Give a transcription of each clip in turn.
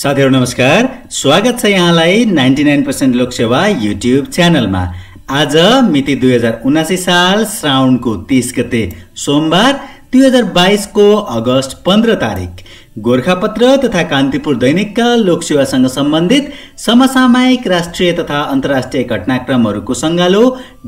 साथीहरु नमस्कार, स्वागत छ यहाँलाई 99% लोकसेवा युट्युब च्यानलमा। आज मिति 2079 साल श्रावणको 30 गते सोमबार 2022 को अगस्त 15 तारिक गोरखापत्र तथा कान्तिपुर दैनिकका लोकसेवासँग सम्बन्धित समसामयिक राष्ट्रिय तथा अन्तर्राष्ट्रिय घटनाक्रमहरूको संगालो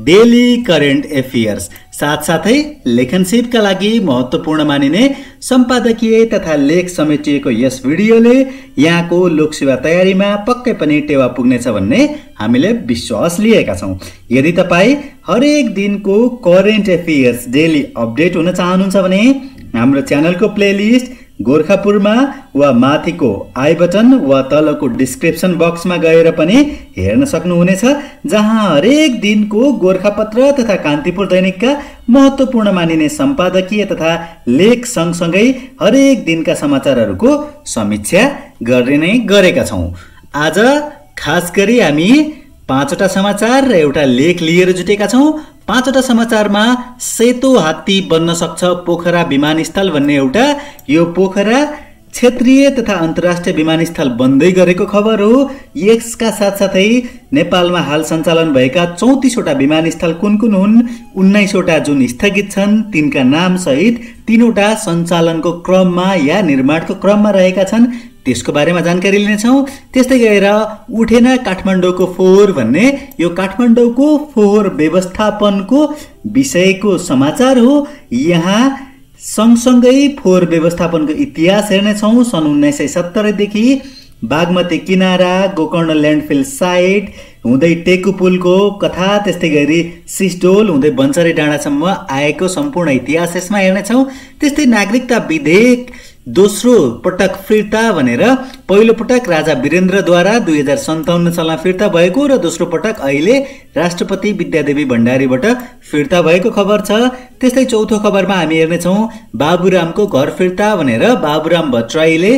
डेली करेन्ट एफेयर्स साथसाथै लेखनसिपका लागि महत्त्वपूर्ण मानिने सम्पादकीय तथा लेख समेटिएको यस भिडियोले यहाँको लोकसेवा तयारीमा पक्कै पनि टेवा पुग्नेछ भन्ने हामीले विश्वास लिएका छौं। यदि तपाई हरेक दिनको करेन्ट एफेयर्स डेली अपडेट हुन चाहनुहुन्छ भने हाम्रो च्यानलको प्लेलिस्ट गोरखापुरमा वा माथिको आई बटन वा तलको डिस्क्रिप्सन बक्समा गएर पनि हेर्न सक्नुहुनेछ, जहाँ हरेक दिनको गोरखापत्र तथा कान्तिपुर दैनिकका महत्त्वपूर्ण मानिने सम्पादकीय तथा लेख सँगसँगै हरेक दिनका समाचारहरूको समीक्षा गर्ने नै गरेका छौं। आज खास गरी हामी 5वटा समाचार र एउटा लेख लिएर जुटेका छौं। 5वटा समाचारमा सेतो हात्ती बन्न सक्छ पोखरा विमानस्थल भन्ने एउटा यो पोखरा क्षेत्रीय तथा अन्तर्राष्ट्रिय विमानस्थल बन्दै गरेको खबर हो। यसका साथसाथै नेपालमा हाल सञ्चालन भएका 34वटा विमानस्थल कुन कुन हुन्, 19वटा जुन स्थगित छन् तिनका नाम सहित 3वटा सञ्चालनको क्रममा या निर्माणको क्रममा रहेका छन् त्यसको बारेमा जानकारी लिनेछौं। त्यस्तै गएर उठेन काठमाडौँको फोहोर भन्ने यो काठमाडौँको फोहोर व्यवस्थापनको विषयको समाचार हो। यहाँ सँगसँगै फोहोर व्यवस्थापनको इतिहास हेर्नेछौं। सन् 1970 देखि बागमती किनारा, गोकर्ण ल्यान्डफिल साइट हुँदै टेकु पुलको कथा, त्यस्तै गरी सिस्डोल हुँदै बन्चरे डाँडासम्म आएको सम्पूर्ण इतिहास यसमा हेर्नेछौं। त्यस्तै नागरिकता विधेयक दोस्रो पटक फिर्ता भनेर पहिलो पटक राजा वीरेन्द्रद्वारा 2057 सालमा फिर्ता भएको र दोस्रो पटक अहिले राष्ट्रपति विद्यादेवी भण्डारीबाट फिर्ता भएको खबर छ। त्यस्तै चौथो खबरमा हामी हेर्नेछौं बाबुरामको घर फिर्ता भनेर बाबुराम भट्टराईले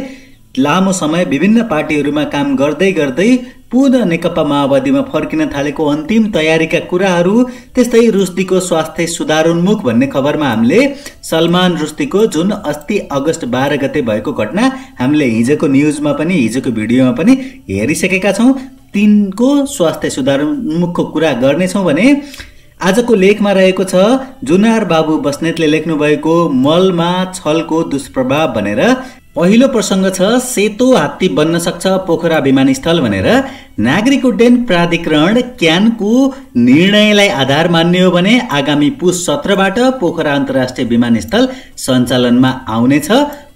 लामो समय विभिन्न पार्टीहरूमा काम गर्दै गर्दै पुनः नेकपा माओवादीमा फर्किन थालेको अन्तिम तयारीका कुराहरू, त्यस्तै रुस्दीको स्वास्थ्य सुधारोन्मुख भन्ने खबरमा हामीले सलमान रुस्दीको जुन अस्ति अगस्त 12 गते भएको घटना हामीले हिजोको न्युजमा पनि हिजोको भिडियोमा पनि हेरिसकेका छौं। तिनको स्वास्थ्य सुधारोन्मुखको कुरा गर्नेछौं भने आजको लेखमा रहेको छ जुनार बाबु बस्नेतले लेख्नु भएको मलमा छलको दुष्प्रभाव भनेर पहिलो प्रसंग छ सेतो हात्ती बन्न सक्छ पोखरा विमानस्थल भनेर। नागरिक उड्डयन प्राधिकरण क्यानको निर्णयलाई आधार मान्ने हो भने आगामी पुस 17बाट पोखरा अन्तर्राष्ट्रिय विमानस्थल सञ्चालनमा आउनेछ।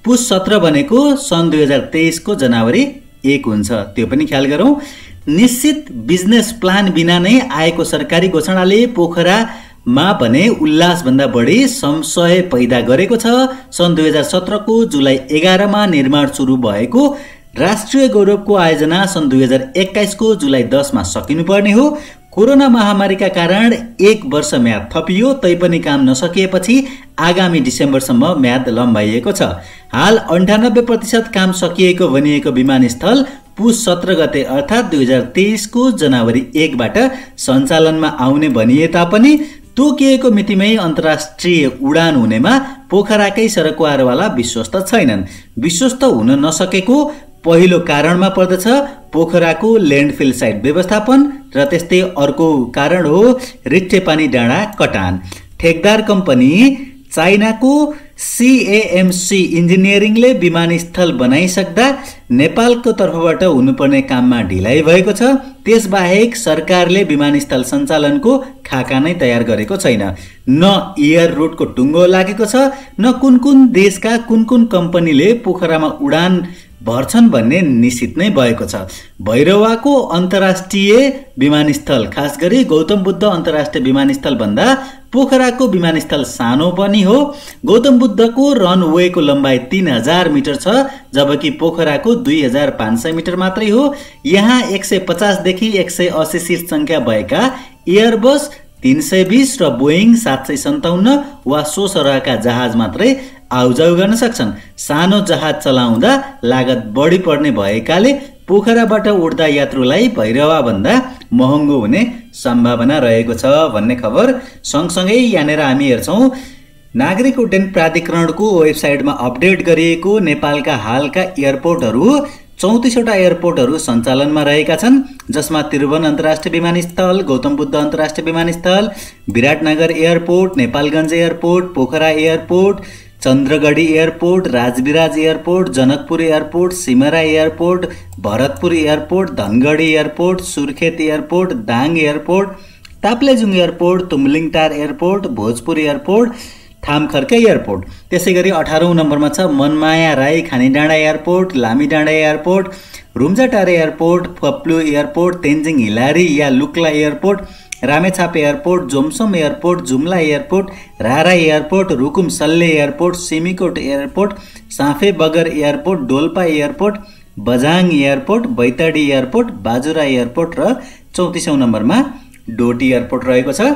पुस 17 भनेको सन् 2023 को जनवरी 1 हुन्छ, त्यो पनि ख्याल गरौं। निश्चित बिजनेस प्लान बिना नै आएको सरकारी घोषणाले पोखरामा भने उल्लास भन्दा बढी संशय पैदा गरेको छ। सन् 2017 को जुलाई 11 मा निर्माण सुरु भएको राष्ट्रिय गौरवको आयोजना सन् 2021 को जुलाई 10 मा सकिनुपर्ने हो। कोरोना महामारीका कारण 1 वर्ष म्याद थपियो, तैपनि काम नसकिएपछि आगामी डिसेम्बरसम्म म्याद लम्बाइएको छ। हाल 98% काम सकिएको भनिएको विमानस्थल पुस 17 गते अर्थात् 2023 को जनवरी 1 बाट सञ्चालनमा आउने भनिए तापनि तोकिएको मितिमै अन्तर्राष्ट्रिय उडान हुनेमा पोखराकै सरकारवाला विश्वस्त छैनन्। विश्वस्त हुन नसकेको पहिलो कारणमा पर्दछ पोखराको ल्यान्डफिल साइट व्यवस्थापन र त्यस्तै अर्को कारण हो रिट्ठेपानी डाँडा कटान। ठेकदार कम्पनी चाइनाको CAMC इन्जिनियरिङले विमानस्थल बनाइसक्दा नेपालको तर्फबाट हुनुपर्ने काममा ढिलाइ भएको छ। त्यसबाहेक सरकारले विमानस्थल सञ्चालनको खाका नै तयार गरेको छैन। न एयर रोडको टुङ्गो लागेको छ, न कुन कुन देशका कुन कुन कम्पनीले पोखरामा उडान भर्छन् भन्ने निश्चित नै भएको छ। भैरवाको अन्तर्राष्ट्रिय विमानस्थल खास गरी गौतम बुद्ध अन्तर्राष्ट्रिय विमानस्थल भन्दा पोखराको विमानस्थल सानो पनि हो। गौतम बुद्धको रनवेको लम्बाइ 3000 मिटर छ, जबकि पोखराको 2500 मिटर मात्रै हो। यहाँ 150 देखि 180 सिट संख्या भएका एयरबस 320 र बोइङ 757 वा सो सरहका जहाज मात्रै आउजाउ गर्न सक्छन्। सानो जहाज चलाउँदा लागत बढी पर्ने भएकाले पोखराबाट उड्दा यात्रुलाई भैरवा भन्दा महँगो हुने सम्भावना रहेको छ भन्ने खबर सँगसँगै यहाँनिर हामी हेर्छौं नागरिक उड्डयन प्राधिकरणको वेबसाइटमा अपडेट गरिएको नेपालका हालका एयरपोर्टहरू 34 वटा एयरपोर्टहरू सञ्चालनमा रहेका छन्, जसमा त्रिभुवन अन्तर्राष्ट्रिय विमानस्थल, गौतम बुद्ध अन्तर्राष्ट्रिय विमानस्थल, Biratnagar airport, Nepalgunj airport, Pokhara airport, Chandragadhi airport, Rajbiraj airport, Janakpur airport, Simara airport, Bharatpur airport, Dhangadhi airport, Surkhet airport, Dang airport, Taplejung airport, Tumlingtar airport, Bhojpur airport, Thamkharka airport. त्यसैगरी 18औं नम्बरमा छ Manmaya Rai Khanidanda airport, Lamidanda airport, Rumjatar airport, Phaplu airport, Tenzing Hillary या Lukla airport, Ramechhap airport, Jomsom airport, Jumla airport, Rara airport, Rukum Salle airport, Simikot airport, Sanphebagar airport, Dolpa airport, Bajhang airport, Baitadi airport, Bajura airport र 34औं नम्बरमा Doti airport रहेको छ।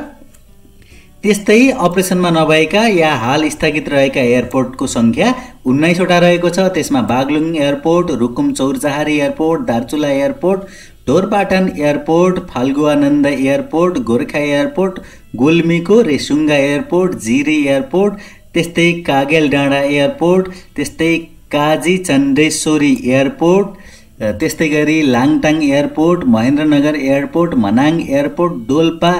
त्यस्तै अपरेसनमा नभएका या हाल स्थगित रहेका एयरपोर्टको संख्या 19 वटा रहेको छ। त्यसमा Baglung airport, Rukum Chaurjahari airport, Darchula airport, Dhorpatan airport, Phalgunanda airport, Gorkha airport, गुल्मीको रेसुङ्गा एयरपोर्ट, जिरी एयरपोर्ट, त्यस्तै कागेल डाँडा एयरपोर्ट, त्यस्तै काजी चण्डेश्वरी एयरपोर्ट, त्यस्तै गरी Langtang airport, Mahendranagar airport, Manang airport, Dolpa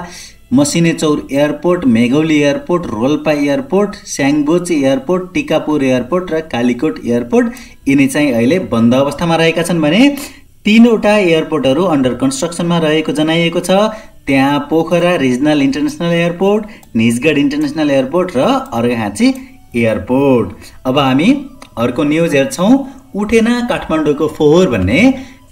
Masinechaur airport, Meghauli airport, Rolpa airport, Syangboche airport, Tikapur airport र कालीकोट एयरपोर्ट यिनी चाहिँ अहिले बन्द अवस्थामा रहेका छन् भने 3 वटा एयरपोर्टहरू अन्डर कन्स्ट्रक्सनमा रहेको जनाइएको छ। त्यहाँ Pokhara regional international airport, Nijgadh international airport र अर्घाँची एयरपोर्ट। अब हामी अर्को न्युज हेर्छौँ। उठेन काठमाडौँको फोहोर भन्ने।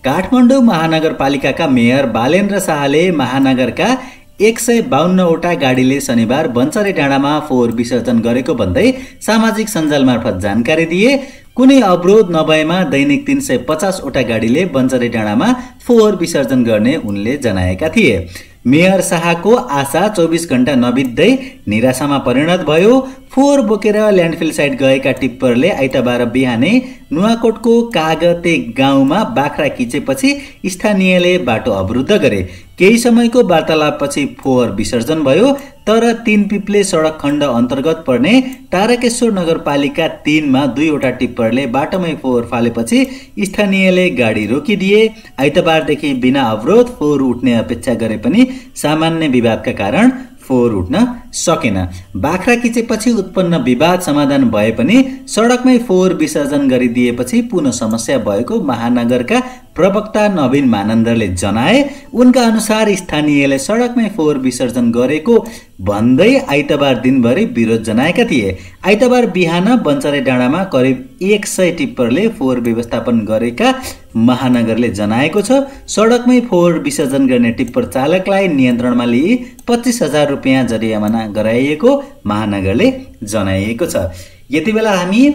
काठमाडौँ महानगरपालिकाका मेयर बालेन्द्र शाहले महानगरका 152 वटा गाडीले शनिबार बन्चरे डाँडामा फोहोर विसर्जन गरेको भन्दै सामाजिक सञ्जाल मार्फत जानकारी दिए। कुनै अवरोध नभएमा दैनिक 350 वटा गाडीले बन्चरे डाँडामा फोहोर विसर्जन गर्ने उनले जनाएका थिए। मेयर शाहको आशा 24 घण्टा नबित्दै निराशामा परिणत भयो। फोहोर बोकेर ल्यान्डफिल साइट गएका टिप्परले आइतबार बिहानै नुवाकोटको कागते गाउँमा बाख्रा किचेपछि स्थानीयले बाटो अवरुद्ध गरे। केही समयको वार्तालापपछि फोहोर विसर्जन भयो, तर 3 पिप्ले सडक खण्ड अन्तर्गत पर्ने तारकेश्वर नगरपालिका 3 मा 2 वटा टिप्परले बाटोमै फोहोर फालेपछि स्थानीयले गाडी रोकिदिए। आइतबारदेखि बिना अवरोध फोहोर उठ्ने अपेक्षा गरे पनि सामान्य विवादका कारण फोहोर उठ्न सकेन। बाख्रा किचेपछि उत्पन्न विवाद समाधान भए पनि सडकमै फोहोर विसर्जन गरिदिएपछि पुनः समस्या भएको महानगरका प्रवक्ता नवीन मानन्दरले जनाए। उनका अनुसार स्थानीयले सडकमै फोहोर विसर्जन गरेको भन्दै आइतबार दिनभरि विरोध जनाएका थिए। आइतबार बिहान बन्चरे डाँडामा करिब 100 टिप्परले फोहोर व्यवस्थापन गरेका महानगरले जनाएको छ। सडकमै फोहोर विसर्जन गर्ने टिप्पर चालकलाई नियन्त्रणमा लिई 25,000 रुपियाँ जरिवाना गराइएको महानगरले जनाइएको छ। यति बेला हामी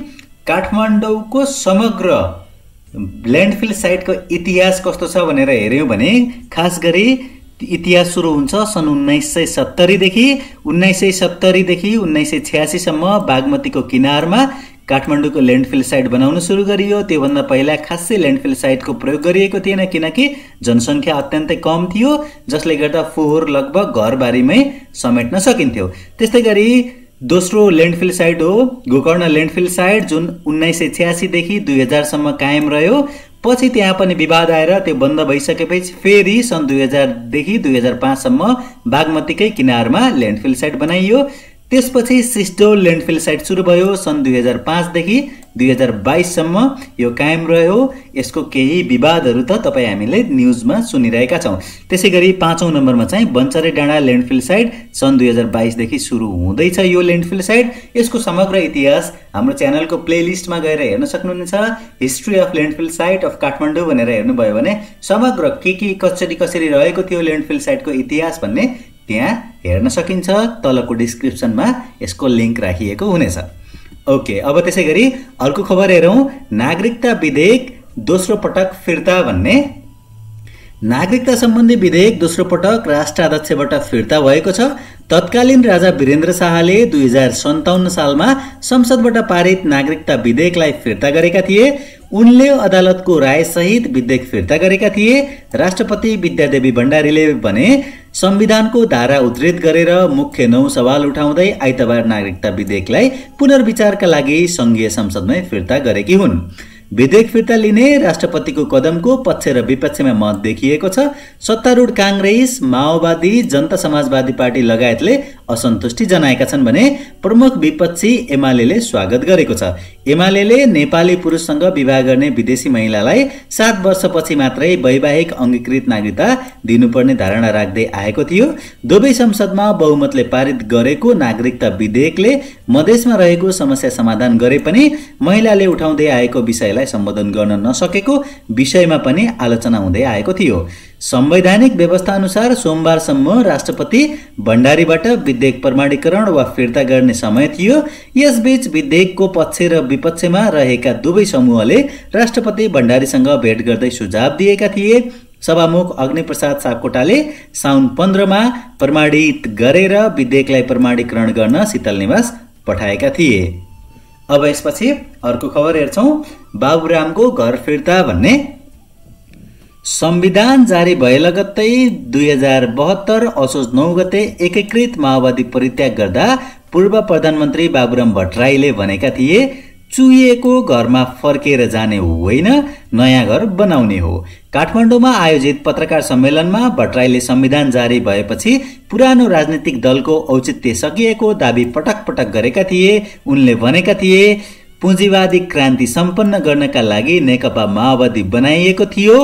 काठमाडौँको समग्र ल्यान्डफिल साइटको इतिहास कस्तो छ भनेर हेर्यौं भने खास गरी इतिहास सुरु हुन्छ सन् 1970 देखि 1986 सम्म बागमतीको किनारमा काठमाडौँको ल्यान्डफिल साइट बनाउन सुरु गरियो। त्योभन्दा पहिला खासै ल्यान्डफिल साइटको प्रयोग गरिएको थिएन, किनकि जनसङ्ख्या अत्यन्तै कम थियो, जसले गर्दा फोहोर लगभग घरबारीमै समेट्न सकिन्थ्यो। त्यस्तै गरी दोस्रो ल्यान्डफिल साइट हो गोकर्ण ल्यान्डफिल साइट, जुन 1986 देखि 2000 सम्म कायम रह्यो। पछि त्यहाँ पनि विवाद आएर त्यो बन्द भइसकेपछि फेरि सन् 2000 देखि 2005 सम्म बागमतीकै किनारमा ल्यान्डफिल साइट बनाइयो। त्यसपछि सिस्टोल ल्यान्डफिल साइट सुरु भयो। सन् 2005 देखि 2022 सम्म यो कायम रह्यो। यसको केही विवादहरू त तपाईँ हामीले न्युजमा सुनिरहेका छौँ। त्यसैगरी 5औं नम्बरमा चाहिँ बन्चरे डाँडा ल्यान्डफिल साइट सन् 2022 देखि सुरु हुँदैछ यो ल्यान्डफिल साइट। यसको समग्र इतिहास हाम्रो च्यानलको प्लेलिस्टमा गएर हेर्न सक्नुहुनेछ। History of landfill site of Kathmandu भनेर हेर्नुभयो भने समग्र के कसरी रहेको थियो ल्यान्डफिल साइटको इतिहास भन्ने त्यहाँ हेर्न सकिन्छ। तलको डिस्क्रिप्सनमा यसको लिंक राखिएको हुनेछ। ओके, अब त्यसैगरी अर्को खबर हेरौं। नागरिकता विधेयक दोस्रो पटक फिर्ता भन्ने। नागरिकता सम्बन्धी विधेयक दोस्रो पटक राष्ट्राध्यक्षबाट फिर्ता भएको छ। तत्कालीन राजा वीरेन्द्र शाहले 2057 सालमा संसदबाट पारित नागरिकता विधेयकलाई फिर्ता गरेका थिए। उनले अदालतको राय सहित विधेयक फिर्ता गरेका थिए। राष्ट्रपति विद्यादेवी भण्डारीले भने संविधानको धारा उद्धृत गरेर मुख्य 9 सवाल उठाउँदै आइतबार नागरिकता विधेयकलाई पुनर्विचारका लागि संघीय संसदमै फिर्ता गरेकी हुन्। विधेयक फिर्ता लिने राष्ट्रपतिको कदमको पक्ष र विपक्षमा मत देखिएको छ। सत्तारूढ कांग्रेस, माओवादी, जनता समाजवादी पार्टी लगायतले असन्तुष्टि जनाएका छन् भने प्रमुख विपक्षी एमालेले स्वागत गरेको छ। एमालेले नेपाली पुरुषसँग विवाह गर्ने विदेशी महिलालाई 7 वर्षपछि मात्रै वैवाहिक अंगीकृत नागरिकता दिनुपर्ने धारणा राख्दै आएको थियो। दुवै संसदमा बहुमतले पारित गरेको नागरिकता विधेयकले मधेसमा रहेको समस्या समाधान गरे पनि महिलाले उठाउँदै आएको विषयलाई सम्बोधन गर्न नसकेको विषयमा पनि आलोचना हुँदै आएको थियो। संवैधानिक व्यवस्था अनुसार सोमबारसम्म राष्ट्रपति भण्डारीबाट विधेयक प्रमाणीकरण वा फिर्ता गर्ने समय थियो। यसबीच विधेयकको पक्ष र विपक्षमा रहेका दुवै समूहले राष्ट्रपति भण्डारीसँग भेट गर्दै सुझाव दिएका थिए। सभामुख अग्निप्रसाद सापकोटाले साउन 15 मा प्रमाणित गरेर विधेयकलाई प्रमाणीकरण गर्न शीतल निवास पठाएका थिए। अब यसपछि अर्को खबर हेर्छौं। बाबुरामको घर फिर्ता भन्ने संविधान जारी भए लगत्तै 2072 असोज 9 गते एकीकृत माओवादी परित्याग गर्दा पूर्व प्रधानमन्त्री बाबुराम भट्टराईले भनेका थिए, चुहिएको घरमा फर्केर जाने होइन, नयाँ घर बनाउने हो। काठमाडौँमा आयोजित पत्रकार सम्मेलनमा भट्टराईले संविधान जारी भएपछि पुरानो राजनीतिक दलको औचित्य सकिएको दाबी पटक पटक गरेका थिए। उनले भनेका थिए, पुँजीवादी क्रान्ति सम्पन्न गर्नका लागि नेकपा माओवादी बनाइएको थियो।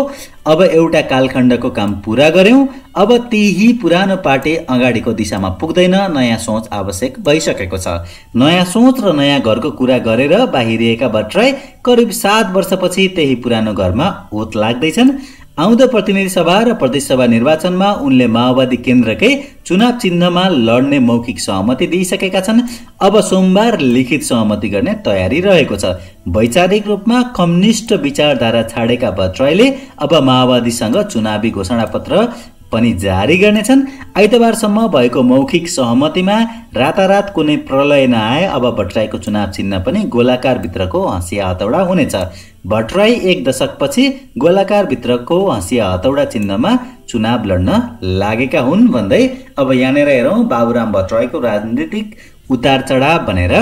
अब एउटा कालखण्डको काम पूरा गर्यौं। अब त्यही पुरानो पार्टी अगाडिको दिशामा पुग्दैन, नयाँ सोच आवश्यक भइसकेको छ। नयाँ सोच र नयाँ घरको कुरा गरेर बाहिरिएका भट्टराई करिब 7 वर्षपछि त्यही पुरानो घरमा ओत लाग्दैछन्। आउँदो प्रतिनिधि सभा र प्रदेशसभा निर्वाचनमा उनले माओवादी केन्द्रकै चुनाव चिन्हमा लड्ने मौखिक सहमति दिइसकेका छन्। अब सोमबार लिखित सहमति गर्ने तयारी रहेको छ। वैचारिक रूपमा कम्युनिस्ट विचारधारा छाडेका भट्टराईले अब माओवादीसँग चुनावी घोषणापत्र पनि जारी गर्नेछन्। आइतबारसम्म भएको मौखिक सहमतिमा रातारात कुनै प्रलय नआए अब भट्टराईको चुनाव चिन्ह पनि गोलाकार भित्रको हँसिया हतौडा हुनेछ। भट्टराई 1 दशकपछि गोलाकार भित्रको हँसिया हतौडा चिन्हमा चुनाव लड्न लागेका हुन् भन्दै अब यहाँनिर हेरौँ बाबुराम भट्टराईको राजनीतिक उतार चढाव भनेर।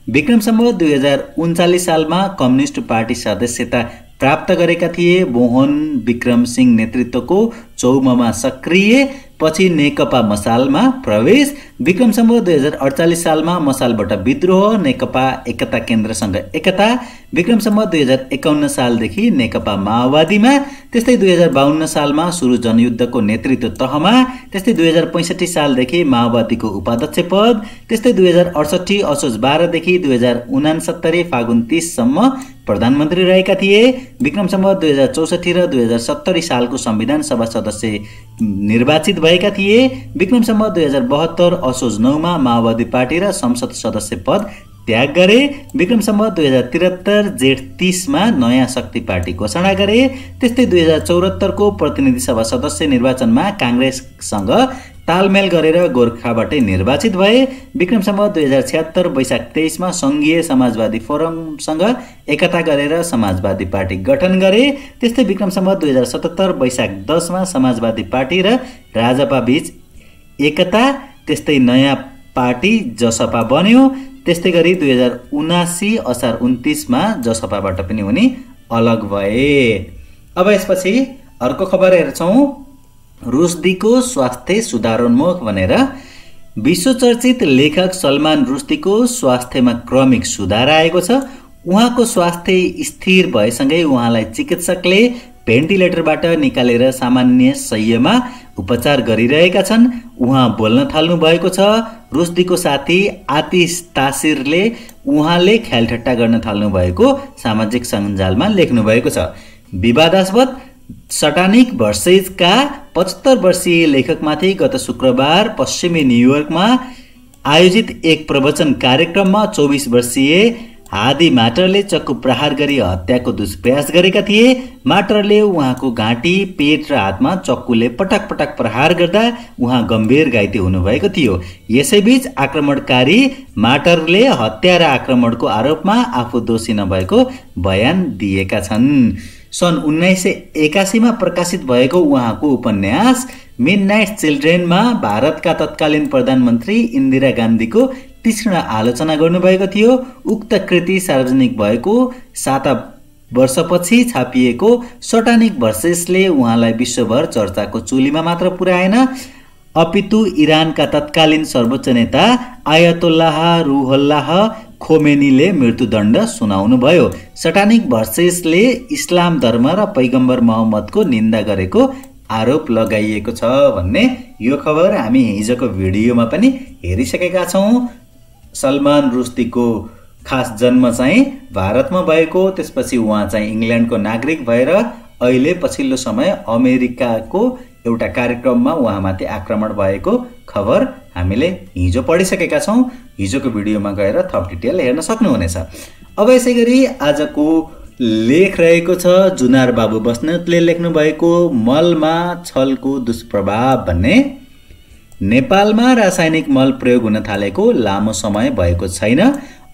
विक्रम सम्वत 2039 सालमा कम्युनिस्ट पार्टी सदस्यता प्राप्त गरेका थिए। मोहन विक्रम सिंह नेतृत्वको चौममा सक्रिय, पछि नेकपा मसालमा प्रवेश। विक्रम सम्वत 2048 सालमा मसालबाट विद्रोह, नेकपा एकता केन्द्रसँग एकता। विक्रम सम्वत 2051 सालदेखि नेकपा माओवादीमा। त्यस्तै 2052 सालमा सुरु जनयुद्धको नेतृत्व तहमा। त्यस्तै 2065 सालदेखि माओवादीको उपाध्यक्ष पद। त्यस्तै 2068 असोज 12 देखि 2069 फागुन 30 सम्म प्रधानमन्त्री रहेका थिए। विक्रम सम्वत 2064 र 2070 सालको संविधान सभा सदस्य निर्वाचित भएका थिए। विक्रम सम्वत 2072 असोज 9 मा माओवादी पार्टी र संसद सदस्य पद त्याग गरे। विक्रम सम्वत 2073 जेठ 30 मा नयाँ शक्ति पार्टी घोषणा गरे। त्यस्तै 2074 को प्रतिनिधि सभा सदस्य निर्वाचनमा कांग्रेससँग तालमेल गरेर गोरखाबाटै निर्वाचित भए। विक्रम सम्वत 2076 वैशाख 23 मा संघीय समाजवादी फोरमसँग एकता गरेर समाजवादी पार्टी गठन गरे। त्यस्तै विक्रम सम्वत 2077 वैशाख 10 मा समाजवादी पार्टी र राजपा बीच एकता। त्यस्तै नयाँ पार्टी जसपा बन्यो। त्यस्तै गरी 2079 असार 29 मा जसपाबाट पनि उनी अलग भए। अब यसपछि अर्को खबर हेर्छौं। रुस्दीको स्वास्थ्य सुधारोन्मुख भनेर विश्वचर्चित लेखक सलमान रुस्दीको स्वास्थ्यमा क्रमिक सुधार आएको छ। उहाँको स्वास्थ्य स्थिर भएसँगै उहाँलाई चिकित्सकले भेन्टिलेटरबाट निकालेर सामान्य शय्यामा उपचार गरिरहेका छन्। उहाँ बोल्न थाल्नु भएको छ। रुस्दीको साथी आतिश तासिरले उहाँले ख्यालठट्टा गर्न थाल्नु भएको सामाजिक सञ्जालमा लेख्नु भएको छ। विवादास्पद सटानिक भर्सेजका 75 वर्षीय लेखकमाथि गत शुक्रबार पश्चिमी न्युयोर्कमा आयोजित एक प्रवचन कार्यक्रममा 24 वर्षीय हादी माटरले चक्कु प्रहार गरी हत्याको दुष्प्रयास गरेका थिए। माटरले उहाँको घाँटी, पेट र हातमा चक्कुले पटक पटक प्रहार गर्दा उहाँ गम्भीर घाइते हुनुभएको थियो। यसैबीच आक्रमणकारी माटरले हत्या र आक्रमणको आरोपमा आफू दोषी नभएको बयान दिएका छन्। सन् 1981 मा प्रकाशित भएको उहाँको उपन्यास मिडनाइट चिल्ड्रेनमा भारतका तत्कालीन प्रधानमन्त्री इन्दिरा गान्धीको तीक्ष्ण आलोचना गर्नुभएको थियो। उक्त कृति सार्वजनिक भएको वर्षपछि छापिएको सटानिक भर्सेसले उहाँलाई विश्वभर चर्चाको चुलीमा मात्र पुर्याएन, अपितु इरानका तत्कालीन सर्वोच्च नेता आयतोल्लाह रुहल्लाह खोमेनीले मृत्युदण्ड सुनाउनु भयो। सटानिक भर्सेसले इस्लाम धर्म र पैगम्बर मोहम्मदको निन्दा गरेको आरोप लगाइएको छ भन्ने यो खबर हामी हिजोको भिडियोमा पनि हेरिसकेका छौँ। सलमान रुस्दीको खास जन्म चाहिँ भारतमा भएको, त्यसपछि उहाँ चाहिँ इङ्ल्यान्डको नागरिक भएर अहिले पछिल्लो समय अमेरिकाको एउटा कार्यक्रममा उहाँमाथि आक्रमण भएको खबर हामीले हिजो पढिसकेका छौँ। हिजोको भिडियोमा गएर थप डिटेल हेर्न सक्नुहुनेछ। अब यसै गरी आजको लेख रहेको छ जुनार बाबु बस्नेतले लेख्नु भएको मलमा छलको दुष्प्रभाव भन्ने। नेपालमा रासायनिक मल प्रयोग हुन थालेको लामो समय भएको छैन।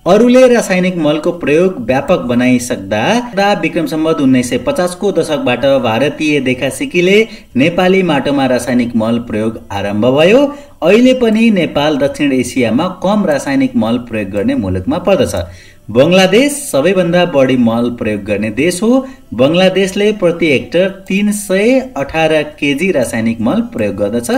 अरूले रासायनिक मलको प्रयोग व्यापक बनाइसक्दा विक्रम सम्वत 1950 को दशकबाट भारतीय देखासिकीले नेपाली माटोमा रासायनिक मल प्रयोग आरम्भ भयो। अहिले पनि नेपाल दक्षिण एसियामा कम रासायनिक मल प्रयोग गर्ने मुलुकमा पर्दछ। बङ्गलादेश सबैभन्दा बढी मल प्रयोग गर्ने देश हो। बङ्गलादेशले प्रति हेक्टर 318 केजी रासायनिक मल प्रयोग गर्दछ।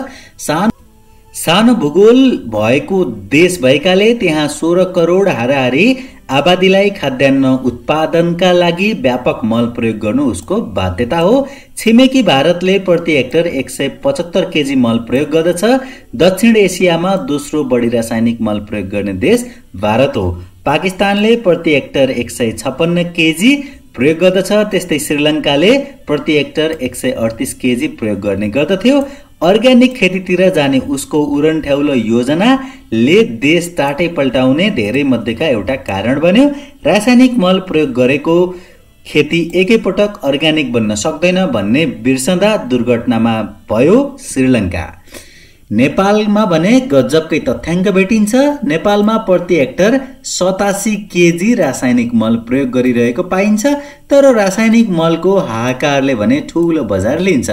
सानो भूगोल भएको देश भएकाले त्यहाँ 16 करोड हाराहारी आबादीलाई खाद्यान्न उत्पादनका लागि व्यापक मल प्रयोग गर्नु उसको बाध्यता हो। छिमेकी भारतले प्रति हेक्टर 175 केजी मल प्रयोग गर्दछ। दक्षिण एसियामा दोस्रो बढी रासायनिक मल प्रयोग गर्ने देश भारत हो। पाकिस्तानले प्रति हेक्टर 156 केजी प्रयोग गर्दछ। त्यस्तै श्रीलङ्काले प्रति हेक्टर 138 केजी प्रयोग गर्ने गर्दथ्यो। अर्ग्यानिक खेतीतिर जाने उसको उरनठ्याउलो योजनाले देश टाटै पल्टाउने धेरै मध्येका एउटा कारण बन्यो। रासायनिक मल प्रयोग गरेको खेती एकैपटक अर्ग्यानिक बन्न सक्दैन भन्ने बिर्सँदा दुर्घटनामा भयो श्रीलङ्का। नेपालमा भने गजबकै तथ्याङ्क भेटिन्छ। नेपालमा प्रति हेक्टर 87 केजी रासायनिक मल प्रयोग गरिरहेको पाइन्छ। तर रासायनिक मलको हाहाकारले भने ठूलो बजार लिन्छ।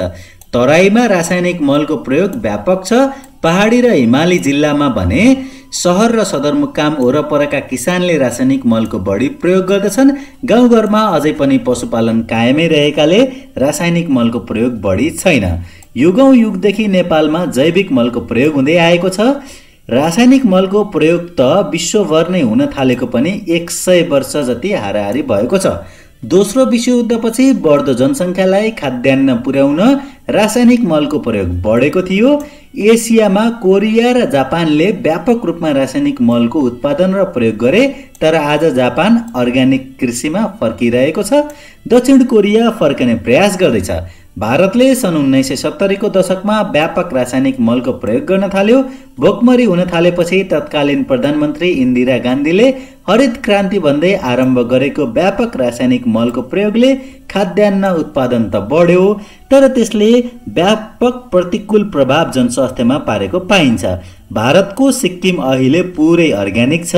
तराईमा रासायनिक मलको प्रयोग व्यापक छ। पहाडी र हिमाली जिल्लामा भने सहर र सदरमुकाम वरपरका किसानले रासायनिक मलको बढी प्रयोग गर्दछन्। गाउँघरमा अझै पनि पशुपालन कायमै रहेकाले रासायनिक मलको प्रयोग बढी छैन। युगौं युगदेखि नेपालमा जैविक मलको प्रयोग हुँदै आएको छ। रासायनिक मलको प्रयोग त विश्वभर नै हुन थालेको पनि 100 वर्ष जति हाराहारी भएको छ। दोस्रो विश्वयुद्धपछि बढ्दो जनसङ्ख्यालाई खाद्यान्न पुर्याउन रासायनिक मलको प्रयोग बढेको थियो। एसियामा कोरिया र जापानले व्यापक रूपमा रासायनिक मलको उत्पादन र प्रयोग गरे। तर आज जापान अर्ग्यानिक कृषिमा फर्किरहेको छ। दक्षिण कोरिया फर्कने प्रयास गर्दैछ। भारतले सन् 1970 को दशकमा व्यापक रासायनिक मलको प्रयोग गर्न थाल्यो। भोकमरी हुन थालेपछि तत्कालीन प्रधानमन्त्री इन्दिरा गान्धीले हरित क्रान्ति भन्दै आरम्भ गरेको व्यापक रासायनिक मलको प्रयोगले खाद्यान्न उत्पादन त बढ्यो, तर त्यसले व्यापक प्रतिकूल प्रभाव जनस्वास्थ्यमा पारेको पाइन्छ। भारतको सिक्किम अहिले पुरै अर्ग्यानिक छ।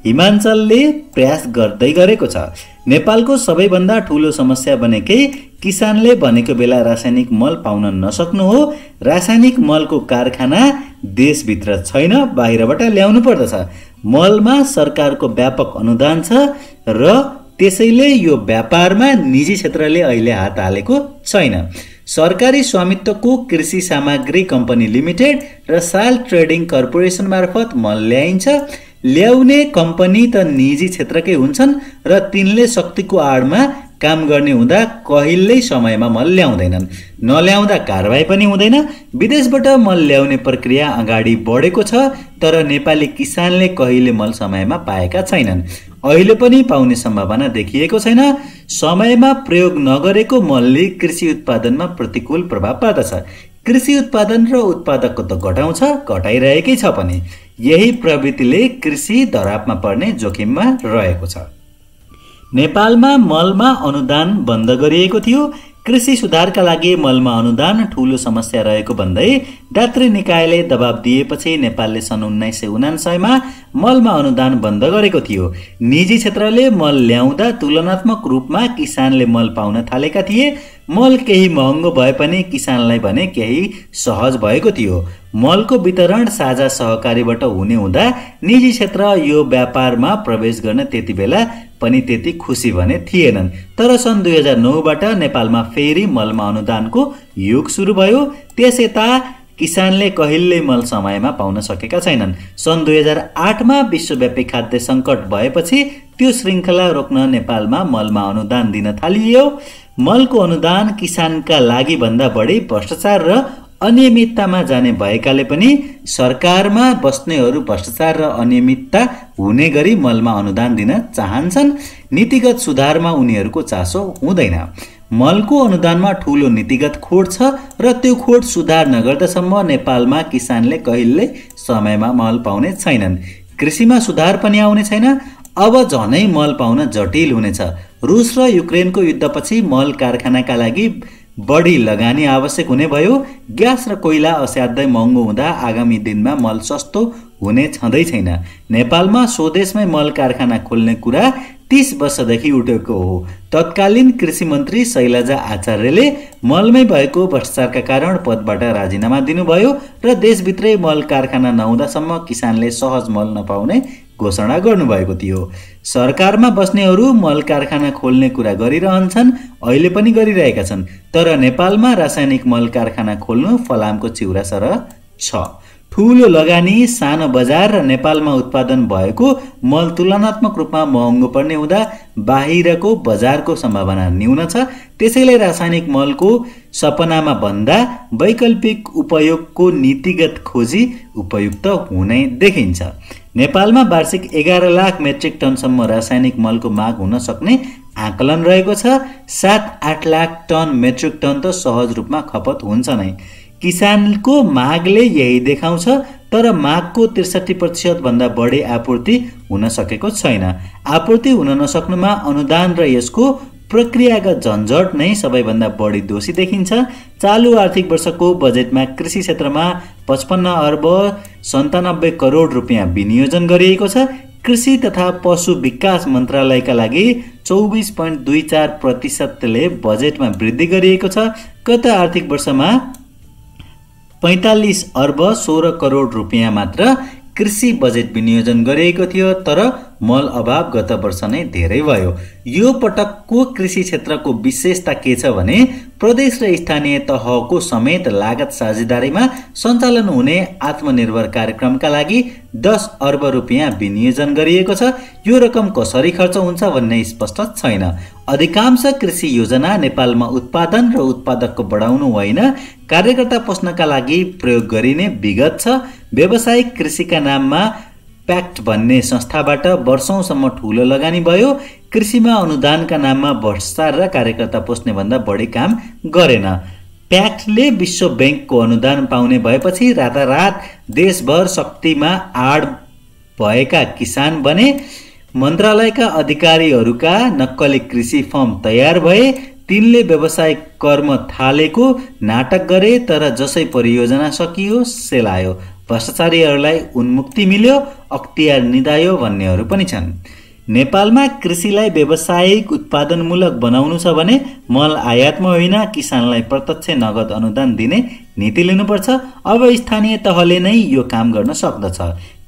हिमाञ्चलले प्रयास गर्दै गरेको छ। नेपालको सबैभन्दा ठूलो समस्या भनेकै किसानले भनेको बेला रासायनिक मल पाउन नसक्नु हो। रासायनिक मलको कारखाना देशभित्र छैन, बाहिरबाट ल्याउनु पर्दछ। मलमा सरकारको व्यापक अनुदान छ र त्यसैले यो व्यापारमा निजी क्षेत्रले अहिले हात हालेको छैन। सरकारी स्वामित्वको कृषि सामग्री कम्पनी लिमिटेड र साल ट्रेडिङ कर्पोरेसन मार्फत मल ल्याइन्छ। ल्याउने कम्पनी त निजी क्षेत्रकै हुन्छन् र तिनले शक्तिको आडमा काम गर्ने हुँदा कहिल्यै समयमा मल ल्याउँदैनन्। नल्याउँदा कारबाही पनि हुँदैन। विदेशबाट मल ल्याउने प्रक्रिया अगाडि बढेको छ, तर नेपाली किसानले कहिले मल समयमा पाएका छैनन्। अहिले पनि पाउने सम्भावना देखिएको छैन। समयमा प्रयोग नगरेको मलले कृषि उत्पादनमा प्रतिकूल प्रभाव पार्दछ। कृषि उत्पादन र उत्पादकको त घटाउँछ, घटाइरहेकै छ पनि। यही प्रवृत्तिले कृषि धरापमा पर्ने जोखिममा रहेको छ। नेपालमा मलमा अनुदान बन्द गरिएको थियो। कृषि सुधारका लागि मलमा अनुदान ठूलो समस्या रहेको भन्दै दात्री निकायले दबाब दिएपछि नेपालले सन् 1999 मा मलमा अनुदान बन्द गरेको थियो। निजी क्षेत्रले मल ल्याउँदा तुलनात्मक रूपमा किसानले मल पाउन थालेका थिए। मल केही महँगो भए पनि किसानलाई भने केही सहज भएको थियो। मलको वितरण साझा सहकारीबाट हुने हुँदा निजी क्षेत्र यो व्यापारमा प्रवेश गर्न त्यति बेला पनि त्यति खुसी भने थिएनन्। तर सन् 2009बाट नेपालमा फेरि मलमा अनुदानको युग सुरु भयो। त्यस यता किसानले कहिल्यै मल समयमा पाउन सकेका छैनन्। सन् 2008मा विश्वव्यापी खाद्य सङ्कट भएपछि त्यो श्रृङ्खला रोक्न नेपालमा मलमा अनुदान दिन थालियो। मलको अनुदान किसानका लागि भन्दा बढी भ्रष्टाचार र अनियमिततामा जाने भएकाले पनि सरकारमा बस्नेहरू भ्रष्टाचार र अनियमितता हुने गरी मलमा अनुदान दिन चाहन्छन्। नीतिगत सुधारमा उनीहरूको चासो हुँदैन। मलको अनुदानमा ठूलो नीतिगत खोट छ र त्यो खोट सुधार नगर्दासम्म नेपालमा किसानले कहिल्यै समयमा मल पाउने छैनन्। कृषिमा सुधार पनि आउने छैन। अब झनै मल पाउन जटिल हुनेछ। रुस र युक्रेनको युद्धपछि मल कारखानाका लागि बढी लगानी आवश्यक हुने भयो। ग्यास र कोइला असाध्यै महँगो हुँदा आगामी दिनमा मल सस्तो हुने छँदै छैन। नेपालमा स्वदेशमै मल कारखाना खोल्ने कुरा 30 वर्षदेखि उठेको हो। तत्कालीन कृषि मन्त्री शैलजा आचार्यले मलमै भएको भ्रष्टाचारका कारण पदबाट राजीनामा दिनुभयो र देशभित्रै मल कारखाना नहुँदासम्म किसानले सहज मल नपाउने घोषणा गर्नुभएको थियो। सरकारमा बस्नेहरू मल कारखाना खोल्ने कुरा गरिरहन्छन्, अहिले पनि गरिरहेका छन्। तर नेपालमा रासायनिक मल कारखाना खोल्नु फलामको चिउरा सरह छ। ठूलो लगानी, सानो बजार र नेपालमा उत्पादन भएको मल तुलनात्मक रूपमा महँगो पर्ने हुँदा बाहिरको बजारको सम्भावना न्यून छ। त्यसैले रासायनिक मलको सपनामा भन्दा वैकल्पिक उपयोगको नीतिगत खोजी उपयुक्त हुने देखिन्छ। नेपालमा वार्षिक 11 लाख मेट्रिक टनसम्म रासायनिक मलको माग हुन सक्ने आकलन रहेको छ। 7-8 लाख टन मेट्रिक टन त सहज रूपमा खपत हुन्छ नै। किसानको मागले यही देखाउँछ। तर मागको 63% भन्दा बढी आपूर्ति हुन सकेको छैन। आपूर्ति हुन नसक्नुमा अनुदान र यसको प्रक्रियागत झन्झट नै सबैभन्दा बढी दोषी देखिन्छ। चालु आर्थिक वर्षको बजेटमा कृषि क्षेत्रमा 55 अर्ब 97 करोड रुपियाँ विनियोजन गरिएको छ। कृषि तथा पशु विकास मन्त्रालयका लागि 24.24% बजेटमा वृद्धि गरिएको छ। गत आर्थिक वर्षमा 45 अर्ब 16 करोड रुपियाँ मात्र कृषि बजेट विनियोजन गरिएको थियो। तर मल अभाव गत वर्ष नै धेरै भयो। यो पटकको कृषि क्षेत्रको विशेषता के छ भने प्रदेश र स्थानीय तहको समेत लागत साझेदारीमा सञ्चालन हुने आत्मनिर्भर कार्यक्रमका लागि 10 अर्ब रुपियाँ विनियोजन गरिएको छ। यो रकम कसरी खर्च हुन्छ भन्ने स्पष्ट छैन। अधिकांश कृषि योजना नेपालमा उत्पादन र उत्पादकको बढाउनु होइन, कार्यकर्ता पोस्नका लागि प्रयोग गरिने विगत छ। व्यावसायिक कृषिका नाममा प्याक्ट भन्ने संस्थाबाट वर्षौंसम्म ठूलो लगानी भयो। कृषिमा अनुदानका नाममा भ्रष्टाचार र कार्यकर्ता पोस्ने भन्दा बढी काम गरेन। प्याक्टले विश्व बैंकको अनुदान पाउने भएपछि रातारात देशभर शक्तिमा आड भएका किसान बने। मन्त्रालयका अधिकारीहरूका नक्कली कृषि फर्म तयार भए। तिनले व्यवसायिक कर्म थालेको नाटक गरे। तर जसै परियोजना सकियो सेलायो। भ्रष्टाचारीहरूलाई उन्मुक्ति मिल्यो, अख्तियार निदायो भन्नेहरू पनि छन्। नेपालमा कृषिलाई व्यावसायिक उत्पादनमूलक बनाउनु छ भने मल आयातमा होइन, किसानलाई प्रत्यक्ष नगद अनुदान दिने नीति लिनुपर्छ। अब स्थानीय तहले नै यो काम गर्न सक्दछ।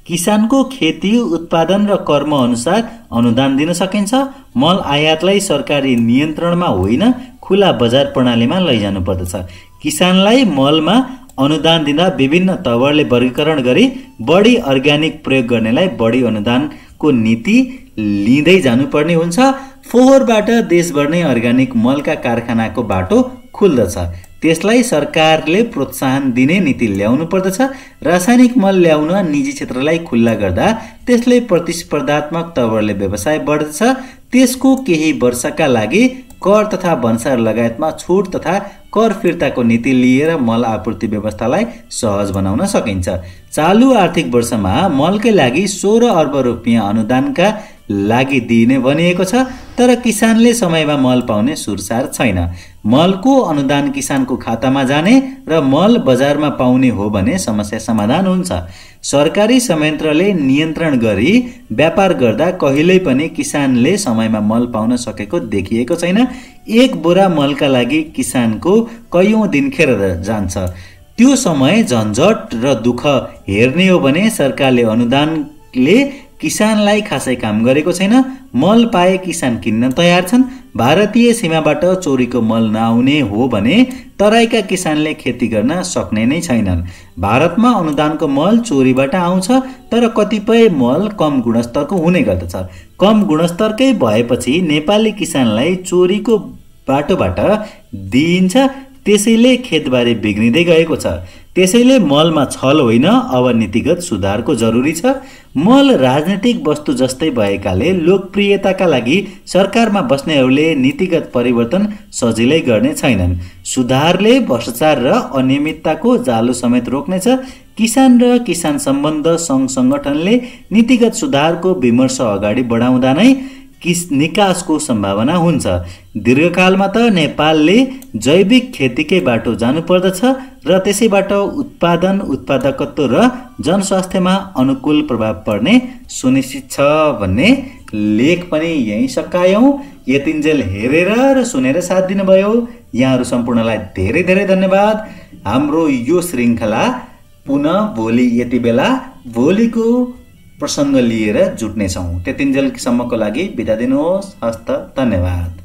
किसानको खेती उत्पादन र कर्म अनुसार अनुदान दिन सकिन्छ। मल आयातलाई सरकारी नियन्त्रणमा होइन, खुला बजार प्रणालीमा लैजानु पर्दछ। किसानलाई मलमा अनुदान दिँदा विभिन्न तवरले वर्गीकरण गरी बढी अर्ग्यानिक प्रयोग गर्नेलाई बढी अनुदानको नीति लिँदै जानुपर्ने हुन्छ। फोहोरबाट देशभर नै अर्ग्यानिक मलका कारखानाको बाटो खुल्दछ। त्यसलाई सरकारले प्रोत्साहन दिने नीति ल्याउनु पर्दछ। रासायनिक मल ल्याउन निजी क्षेत्रलाई खुल्ला गर्दा त्यसले प्रतिस्पर्धात्मक तवरले व्यवसाय बढ्दछ। त्यसको केही वर्षका लागि कर तथा भन्सार लगायतमा छुट तथा कर फिर्ताको नीति लिएर मल आपूर्ति व्यवस्थालाई सहज बनाउन सकिन्छ। चालु आर्थिक वर्षमा मलकै लागि 16 अर्ब रुपियाँ अनुदानका लागि दिइने भनिएको छ। तर किसानले समयमा मल पाउने सुरसार छैन। मलको अनुदान किसानको खातामा जाने र मल बजारमा पाउने हो भने समस्या समाधान हुन्छ। सरकारी संयन्त्रले नियन्त्रण गरी व्यापार गर्दा कहिल्यै पनि किसानले समयमा मल पाउन सकेको देखिएको छैन। एक बोरा मलका लागि किसानको कयौं दिन खेर जान्छ। त्यो समय झन्झट र दुःख हेर्ने हो भने सरकारले अनुदानले किसानलाई खासै काम गरेको छैन। मल पाए किसान किन्न तयार छन्। भारतीय सीमाबाट चोरीको मल नआउने हो भने तराईका किसानले खेती गर्न सक्ने नै छैनन्। भारतमा अनुदानको मल चोरीबाट आउँछ, तर कतिपय मल कम गुणस्तरको हुने गर्दछ। कम गुणस्तरकै भएपछि नेपाली किसानलाई चोरीको बाटोबाट दिइन्छ, त्यसैले खेतबारी बिग्रिँदै गएको छ। त्यसैले मलमा छल होइन, अब नीतिगत सुधारको जरुरी छ। मल राजनीतिक वस्तु जस्तै भएकाले लोकप्रियताका लागि सरकारमा बस्नेहरूले नीतिगत परिवर्तन सजिलै गर्ने छैनन्। सुधारले भ्रष्टाचार र अनियमितताको जालो समेत रोक्नेछ। किसान र किसान सम्बन्ध सङ्घ सङ्गठनले नीतिगत सुधारको विमर्श अगाडि बढाउँदा नै निकासको सम्भावना हुन्छ। दीर्घकालमा त नेपालले जैविक खेतीकै बाटो जानुपर्दछ र त्यसैबाट उत्पादन, उत्पादकत्व र जनस्वास्थ्यमा अनुकूल प्रभाव पर्ने सुनिश्चित छ भन्ने लेख पनि यहीँ सकायौँ। यतिन्जेल हेरेर र सुनेर साथ दिनुभयो यहाँहरू सम्पूर्णलाई धेरै धेरै धन्यवाद। हाम्रो यो श्रृङ्खला पुनः भोलि यति बेला भोलिको प्रसङ्ग लिएर जुट्नेछौँ। त्यतिन्जेलसम्मको लागि बिदा दिनुहोस्। हस्त, धन्यवाद।